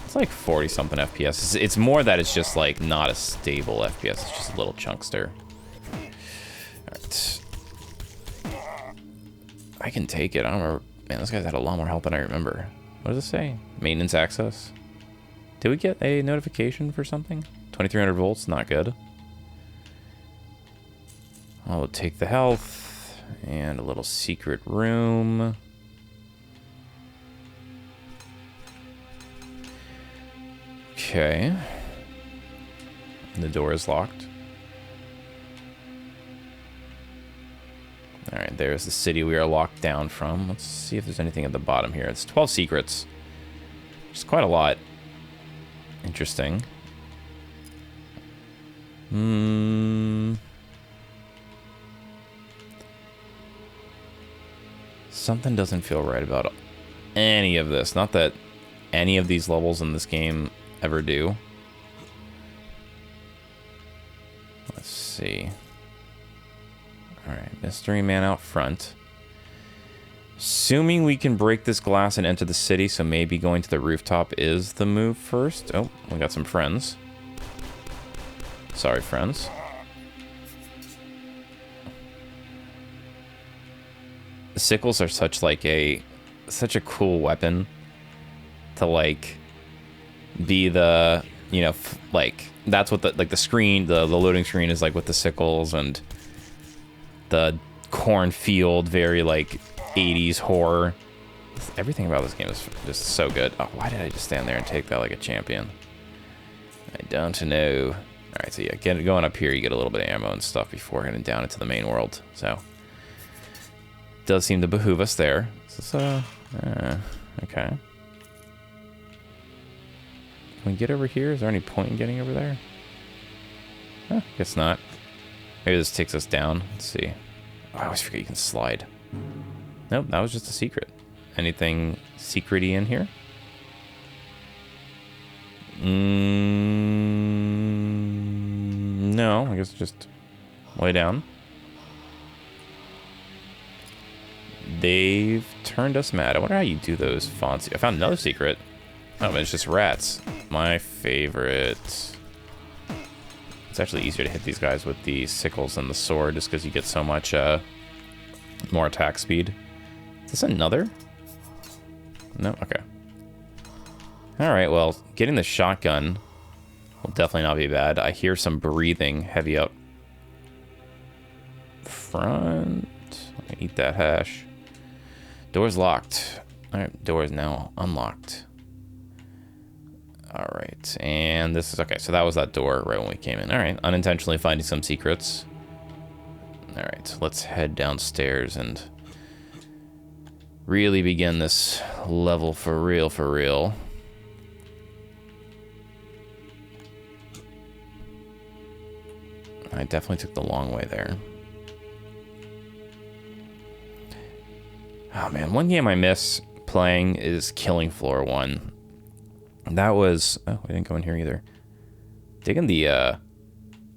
It's like 40-something FPS. It's more that it's just like not a stable FPS. It's just a little chunkster. Alright. I can take it. I don't remember. Man, this guy's had a lot more health than I remember. What does it say? Maintenance access. Did we get a notification for something? 2300 volts, not good. I'll take the health and a little secret room. Okay. The door is locked. Alright, there's the city we are locked down from. Let's see if there's anything at the bottom here. It's 12 secrets. Which is quite a lot. Interesting. Something doesn't feel right about any of this. Not that any of these levels in this game ever do. Let's see. Alright, mystery man out front. Assuming we can break this glass and enter the city, so maybe going to the rooftop is the move first. Oh, we got some friends. Sorry, friends. The sickles are such a cool weapon to like be the, you know, like that's what the screen, the loading screen is like with the sickles, and the cornfield, very like 80s horror. Everything about this game is just so good. Oh, why did I just stand there and take that like a champion? I don't know. All right, so yeah, going up here, you get a little bit of ammo and stuff before heading down into the main world. So does seem to behoove us there. So, okay. Can we get over here? Is there any point in getting over there? Huh, guess not. Maybe this takes us down. Let's see. Oh, I always forget you can slide. Nope, that was just a secret. Anything secret-y in here? No, I guess just lay down. They've turned us mad. I wonder how you do those fonts. I found another secret. Oh, but it's just rats. My favorite. It's actually easier to hit these guys with the sickles and the sword just because you get so much more attack speed. Is this another? No? Okay. Alright, well, getting the shotgun will definitely not be bad. I hear some breathing heavy up front. Eat that hash. Door's locked. Alright, door is now unlocked. Alright, and this is... Okay, so that was that door right when we came in. Alright, unintentionally finding some secrets. Alright, let's head downstairs and really begin this level for real, for real. I definitely took the long way there. Oh man, one game I miss playing is Killing Floor 1. That was... Oh, we didn't go in here either. Digging the,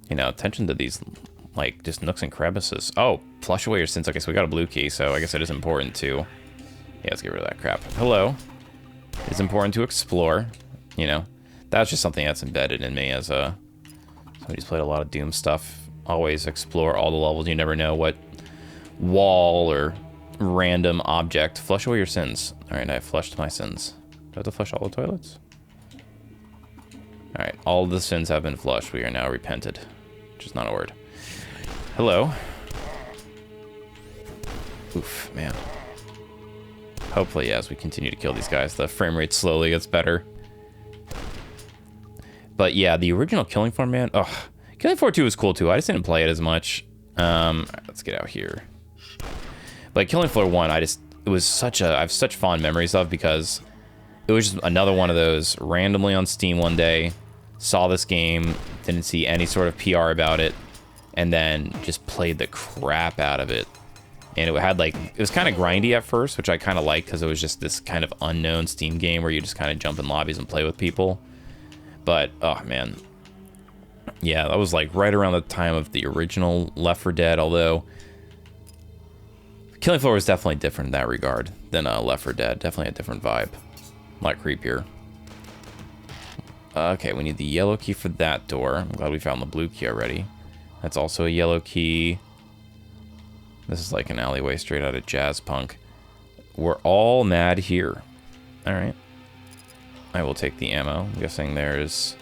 you know, attention to these, like, just nooks and crevices. Oh, flush away your sins. Okay, so we got a blue key, so I guess it is important to... Yeah, let's get rid of that crap. Hello. It's important to explore, you know. That's just something that's embedded in me as a... Somebody who's played a lot of Doom stuff. Always explore all the levels. You never know what wall or random object. Flush away your sins. Alright, I flushed my sins. Do I have to flush all the toilets? Alright, all the sins have been flushed. We are now repented. Which is not a word. Hello. Oof, man. Hopefully, as we continue to kill these guys, the frame rate slowly gets better. But yeah, the original Killing Floor, man. Ugh. Killing Floor 2 was cool too. I just didn't play it as much. Let's get out here. But Killing Floor 1, it was such a... I have such fond memories of, because it was just another one of those randomly on Steam one day, saw this game, didn't see any sort of PR about it, and then just played the crap out of it. And it had like... It was kind of grindy at first, which I kind of liked, because it was just this kind of unknown Steam game where you just kind of jump in lobbies and play with people. But, oh man. Yeah, that was like right around the time of the original Left 4 Dead, although Killing Floor was definitely different in that regard than Left 4 Dead. Definitely a different vibe. A lot creepier. Okay, we need the yellow key for that door. I'm glad we found the blue key already. That's also a yellow key. This is like an alleyway straight out of jazz punk. We're all mad here. Alright. I will take the ammo. I'm guessing there's...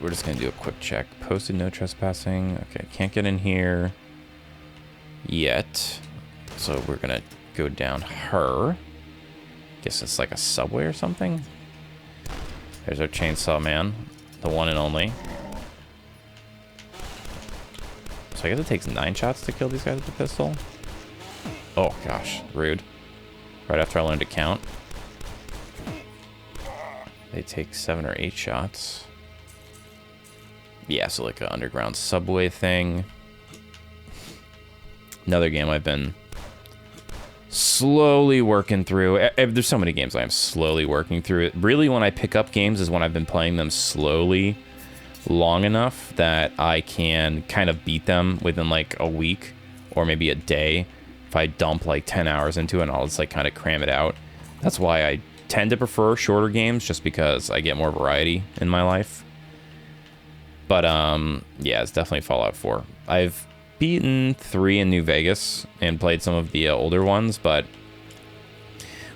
we're just going to do a quick check. Posted no trespassing. Okay, can't get in here yet. So we're going to go down her. Guess it's like a subway or something. There's our chainsaw man. The one and only. So I guess it takes 9 shots to kill these guys with the pistol. Oh, gosh. Rude. Right after I learned to count. They take 7 or 8 shots. Yeah, so like an underground subway thing. Another game I've been slowly working through. There's so many games I am slowly working through. It really, when I pick up games is when I've been playing them slowly long enough that I can kind of beat them within like a week or maybe a day. If I dump like 10 hours into it, and I'll just like kind of cram it out. That's why I tend to prefer shorter games, just because I get more variety in my life. But yeah, it's definitely Fallout 4. I've beaten 3 in New Vegas and played some of the older ones, but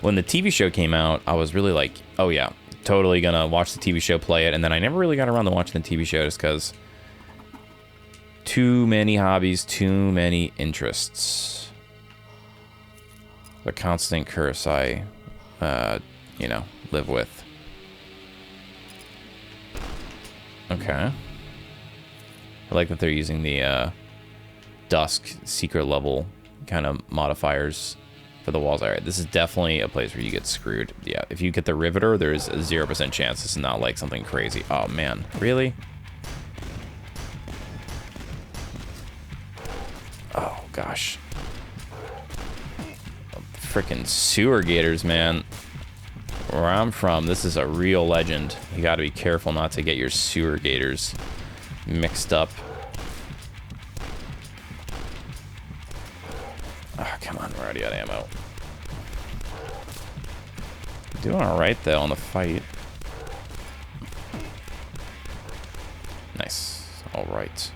when the TV show came out, I was really like, oh yeah, totally gonna watch the TV show, play it, and then I never really got around to watching the TV show just because too many hobbies, too many interests. The constant curse I, you know, live with. Okay. I like that they're using the DUSK secret level kind of modifiers for the walls. All right, this is definitely a place where you get screwed. Yeah, if you get the Riveter, there's a 0% chance. This is not like something crazy. Oh, man. Really? Oh, gosh. Freaking sewer gators, man. Where I'm from, this is a real legend. You got to be careful not to get your sewer gators mixed up. Oh, come on, we're already out of ammo. Doing alright, though, on the fight. Nice. Alright.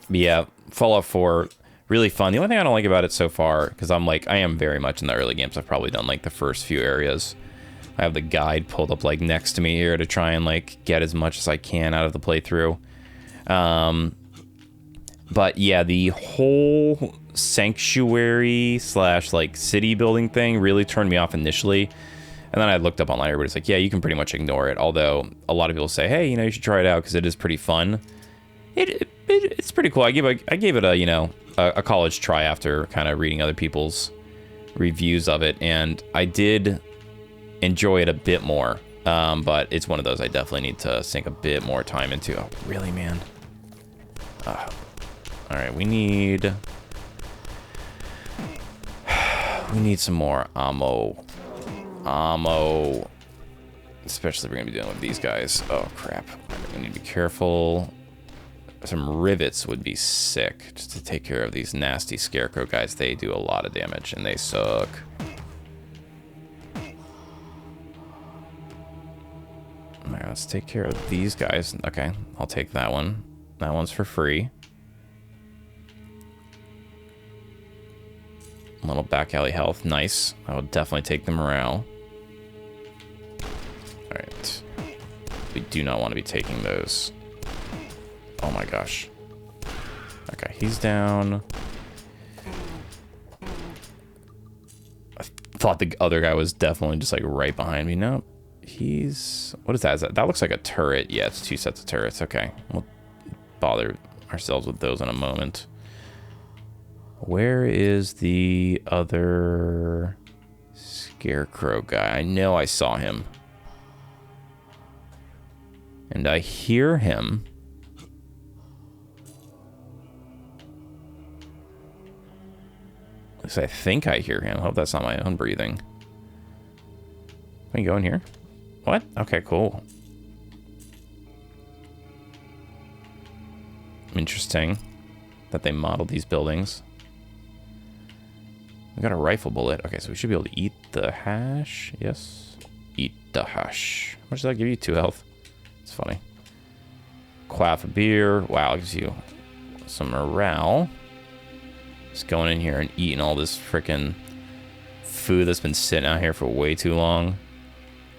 Yeah, Fallout 4, really fun. The only thing I don't like about it so far, because I am very much in the early games. I've probably done, like, the first few areas. I have the guide pulled up, like, next to me here to try and, like, get as much as I can out of the playthrough. But, yeah, the whole sanctuary / like city building thing really turned me off initially, and then I looked up online. Everybody's like, yeah, you can pretty much ignore it, although a lot of people say, hey, you know, you should try it out because it is pretty fun. It's pretty cool. I gave it a, you know, a college try after kind of reading other people's reviews of it, and I did enjoy it a bit more, but it's one of those I definitely need to sink a bit more time into. Oh, really, man? All right, we need some more ammo. Especially if we're gonna be dealing with these guys. Oh, crap. We need to be careful. Some rivets would be sick, just to take care of these nasty scarecrow guys. They do a lot of damage, and they suck. Alright, let's take care of these guys. Okay, I'll take that one. That one's for free. Little back alley health. Nice. I will definitely take the morale. Alright. We do not want to be taking those. Oh my gosh. Okay, he's down. I thought the other guy was definitely just like right behind me. No, he's... What is that? That looks like a turret. Yeah, it's 2 sets of turrets. Okay, we'll bother ourselves with those in a moment. Where is the other scarecrow guy? I know I saw him. And I hear him. At least I think I hear him. I hope that's not my own breathing. Can we go in here? What? Okay, cool. Interesting that they modeled these buildings. We got a rifle bullet. Okay, so we should be able to eat the hash. Yes. Eat the hash. How much does that give you? 2 health. It's funny. Quaff of beer. Wow, it gives you some morale. Just going in here and eating all this freaking food that's been sitting out here for way too long.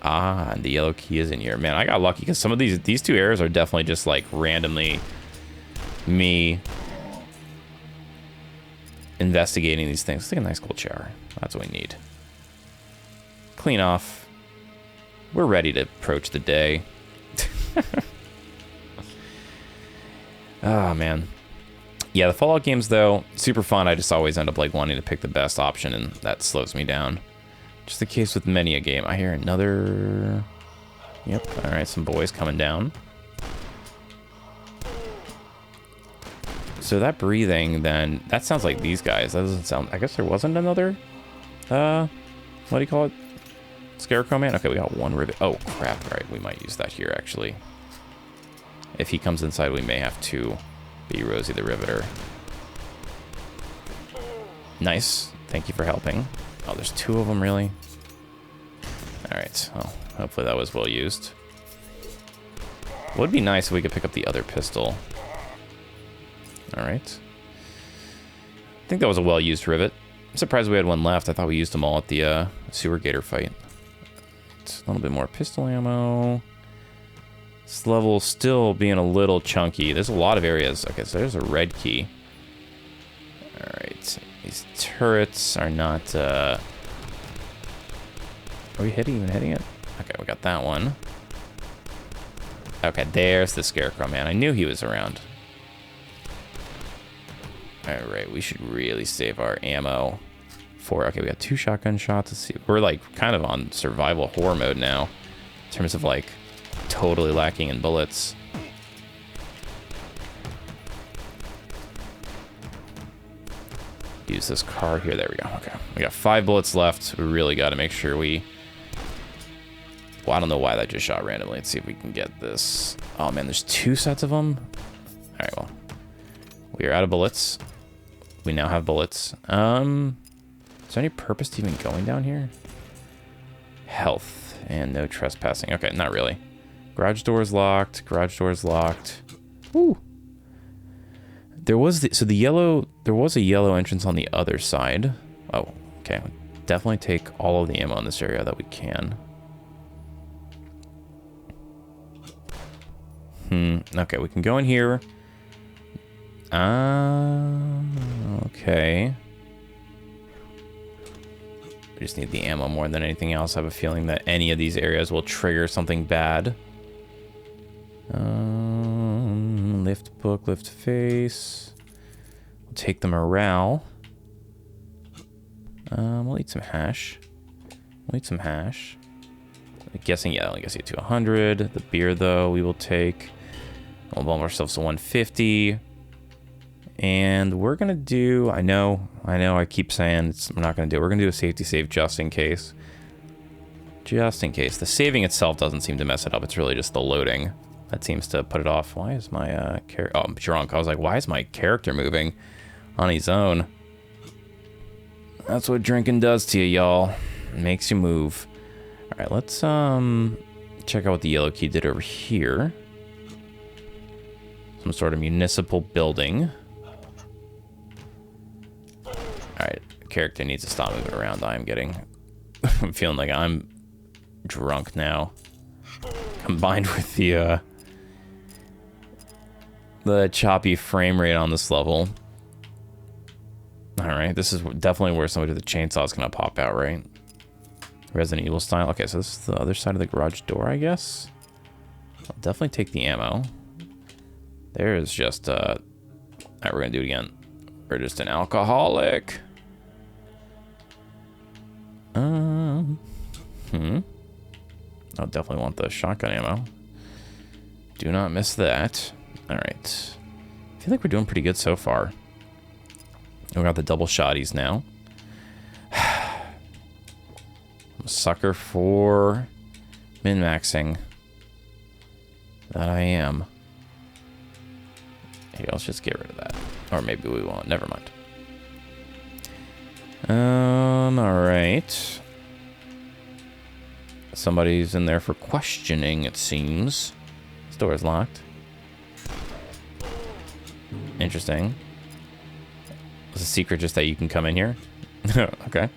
Ah, and the yellow key is in here. Man, I got lucky because some of these two areas are definitely just like randomly me investigating these things. Let's take a nice cold shower. That's what we need. Clean off. We're ready to approach the day. Oh, man. Yeah, the Fallout games, though, super fun. I just always end up like wanting to pick the best option, and that slows me down. Just the case with many a game. I hear another... Yep, all right, some boys coming down. So that breathing, then, that sounds like these guys. That doesn't sound... I guess there wasn't another... what do you call it? Scarecrow Man? Okay, we got one rivet. Oh, crap. All right, we might use that here, actually. If he comes inside, we may have to be Rosie the Riveter. Nice. Thank you for helping. Oh, there's two of them, really? All right. Well, hopefully that was well used. Would be nice if we could pick up the other pistol. All right. I think that was a well-used rivet. I'm surprised we had one left. I thought we used them all at the sewer gator fight. It's a little bit more pistol ammo. This level still being a little chunky. There's a lot of areas. Okay, so there's a red key. All right. These turrets are not... Are we even hitting it? Okay, we got that one. Okay, there's the Scarecrow Man. I knew he was around. All right, we should really save our ammo for... Okay, we got 2 shotgun shots. Let's see. We're like kind of on survival horror mode now in terms of like totally lacking in bullets. Use this car here. There we go. Okay, we got 5 bullets left. We really got to make sure we... Well, I don't know why that just shot randomly. Let's see if we can get this. Oh man, there's 2 sets of them. All right, well, we are out of bullets. We now have bullets. Is there any purpose to even going down here? Health and no trespassing. Okay, not really. Garage door is locked. Garage door is locked. Woo. There was the yellow. There was a yellow entrance on the other side. Oh, okay. Definitely take all of the ammo in this area that we can. Okay, we can go in here. Okay. We just need the ammo more than anything else. I have a feeling that any of these areas will trigger something bad. Lift book, lift face. We'll take the morale. We'll eat some hash. We'll eat some hash. I'm guessing, yeah, I guess you get to 100. The beer, though, we will take. We'll bump ourselves to 150. And we're going to do, I know, I keep saying we're not going to do it. We're going to do a safety save just in case. Just in case. The saving itself doesn't seem to mess it up. It's really just the loading that seems to put it off. Why is my character... Oh, I'm drunk. I was like, why is my character moving on his own? That's what drinking does to you, y'all. It makes you move. All right, let's check out what the yellow key did over here. Some sort of municipal building. Alright, character needs to stop moving around. I'm feeling like I'm drunk now. Combined with the choppy frame rate on this level. Alright, this is definitely where somebody with a chainsaw is going to pop out, right? Resident Evil style. Okay, so this is the other side of the garage door, I guess. I'll definitely take the ammo. There is just, alright, we're going to do it again. We're just an alcoholic. I'll definitely want the shotgun ammo. Do not miss that. Alright. I feel like we're doing pretty good so far. We got the double shotties now. I'm a sucker for min-maxing. That I am. Here, let's just get rid of that. Or maybe we won't. Never mind. Alright. Somebody's in there for questioning, it seems. This door is locked. Interesting. Is the secret just that you can come in here? Okay.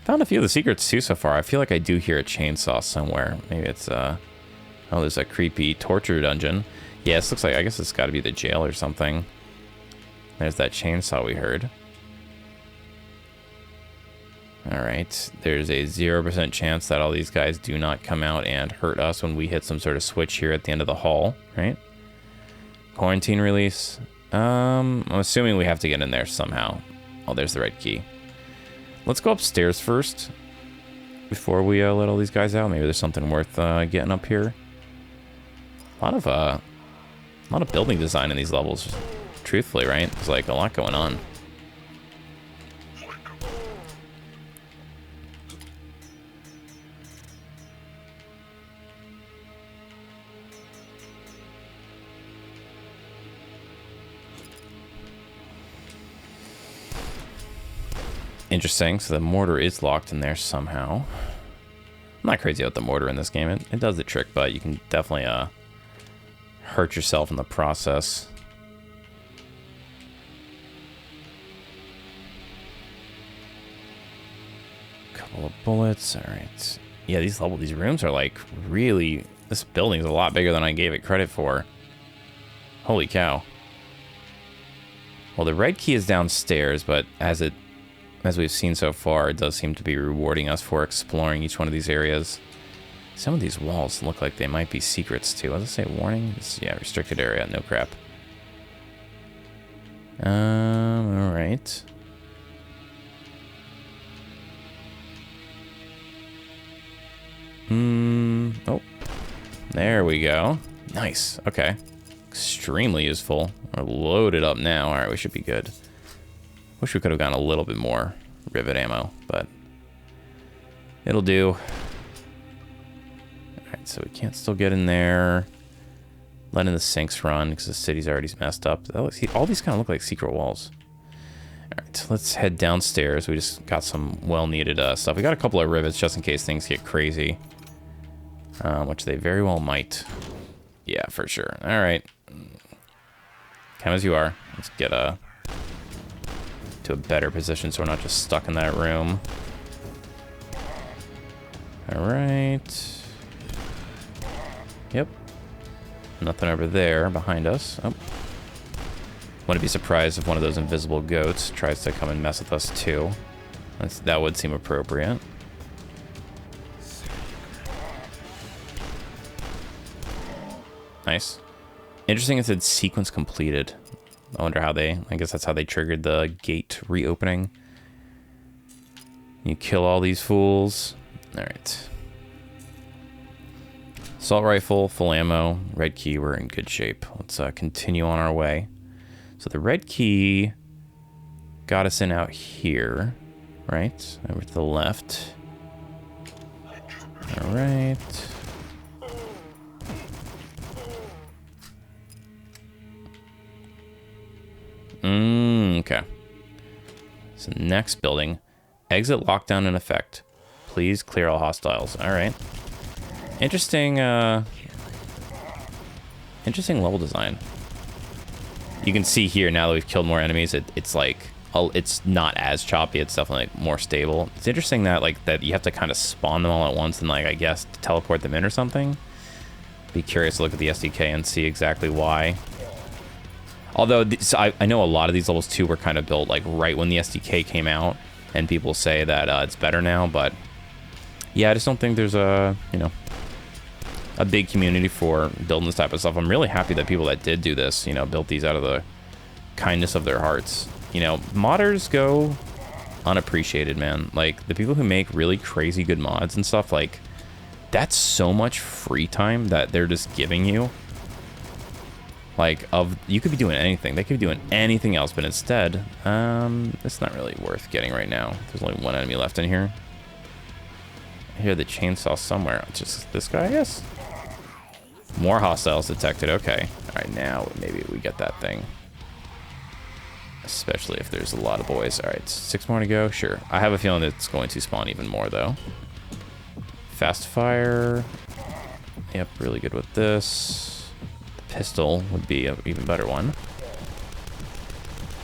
Found a few of the secrets too so far. I feel like I do hear a chainsaw somewhere. Maybe it's oh, there's a creepy torture dungeon. Yeah, this looks like, I guess it's got to be the jail or something. There's that chainsaw we heard. Alright, there's a 0% chance that all these guys do not come out and hurt us when we hit some sort of switch here at the end of the hall, right? Quarantine release. I'm assuming we have to get in there somehow. Oh, there's the red key. Let's go upstairs first before we let all these guys out. Maybe there's something worth getting up here. A lot of building design in these levels, truthfully, right? There's like a lot going on. Interesting. So the mortar is locked in there somehow. I'm not crazy about the mortar in this game. It does the trick, but you can definitely hurt yourself in the process. Couple of bullets. All right. Yeah, these rooms are like really. This building is a lot bigger than I gave it credit for. Holy cow. Well, the red key is downstairs, but as we've seen so far, it does seem to be rewarding us for exploring each one of these areas. Some of these walls look like they might be secrets too. What does it say? Warning? Yeah, restricted area. No crap. Alright. Oh. There we go. Nice. Okay. Extremely useful. We're loaded up now. Alright, we should be good. Wish we could have gotten a little bit more rivet ammo, but it'll do. Alright, so we can't still get in there. Letting the sinks run because the city's already messed up. All these kind of look like secret walls. Alright, let's head downstairs. We just got some well-needed stuff. We got a couple of rivets just in case things get crazy. Which they very well might. Yeah, for sure. Alright. Come as you are. Let's get to a better position so we're not just stuck in that room. Alright. Yep. Nothing over there behind us. Oh. Wouldn't be surprised if one of those invisible goats tries to come and mess with us too. That would seem appropriate. Nice. Interesting it said sequence completed. I wonder how I guess that's how they triggered the gate reopening. You kill all these fools. Alright. Assault rifle, full ammo, red key, we're in good shape. Let's continue on our way. So the red key got us in out here, right? Over to the left. Alright. Okay. So next building. Exit lockdown in effect. Please clear all hostiles. Alright. Interesting, interesting level design. You can see here, now that we've killed more enemies, it's like, it's not as choppy, it's definitely like more stable. It's interesting that that you have to kind of spawn them all at once and I guess teleport them in or something. Be curious to look at the SDK and see exactly why. Although, I know a lot of these levels too were kind of built like right when the SDK came out, and people say that it's better now, but yeah, I just don't think there's a big community for building this type of stuff. I'm really happy that people that did do this, built these out of the kindness of their hearts. Modders go unappreciated, man. Like, the people who make really crazy good mods and stuff, like, that's so much free time that they're just giving you. Like, you could be doing anything. They could be doing anything else, but instead, it's not really worth getting right now. There's only one enemy left in here. I hear the chainsaw somewhere. It's just this guy, I guess. More hostiles detected. Okay. All right, now maybe we get that thing. Especially if there's a lot of boys. All right, 6 more to go. Sure. I have a feeling it's going to spawn even more, though. Fast fire. Yep, really good with this. Pistol would be an even better one.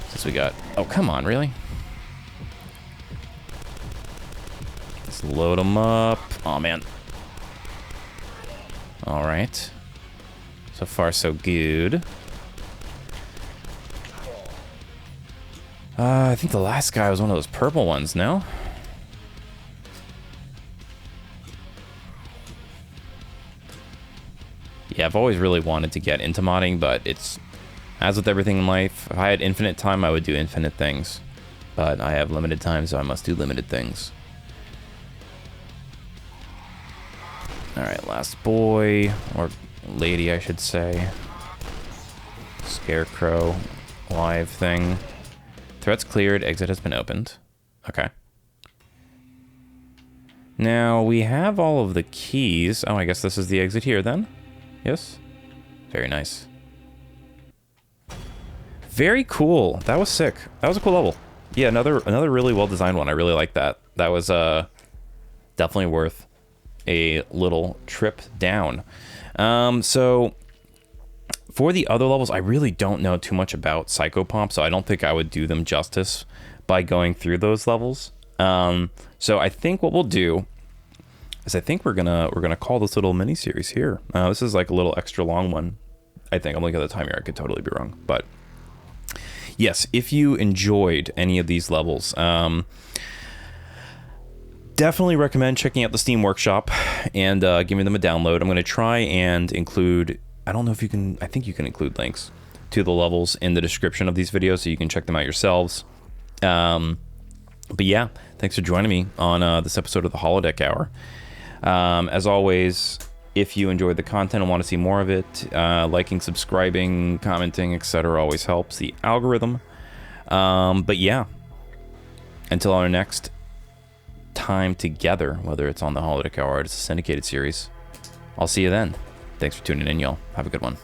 Since we got... Oh, come on, really? Let's load them up. Oh, man. All right. So far, so good. I think the last guy was one of those purple ones, no? Yeah, I've always really wanted to get into modding, but it's... As with everything in life, if I had infinite time, I would do infinite things. But I have limited time, so I must do limited things. Alright, last boy, or lady, I should say. Scarecrow, live thing. Threats cleared, exit has been opened. Okay. Now, we have all of the keys. Oh, I guess this is the exit here, then? Yes? Very nice. Very cool. That was sick. That was a cool level. Yeah, another really well-designed one. I really like that. That was definitely worth a little trip down. So for the other levels, I really don't know too much about Psychopomp, so I don't think I would do them justice by going through those levels. So I think what we'll do is I think we're gonna call this little mini series here. This is like a little extra long one. I think I'm looking at the time here. I could totally be wrong, but yes, if you enjoyed any of these levels, definitely recommend checking out the Steam Workshop and giving them a download. I'm going to try and include, I don't know if you can, I think you can include links to the levels in the description of these videos so you can check them out yourselves. But yeah, thanks for joining me on this episode of the Holodeck Hour. As always, if you enjoyed the content and want to see more of it, liking, subscribing, commenting, etc. always helps the algorithm. But yeah, until our next time together, whether it's on the Holodeck Hour or it's a syndicated series, I'll see you then. Thanks for tuning in, y'all. Have a good one.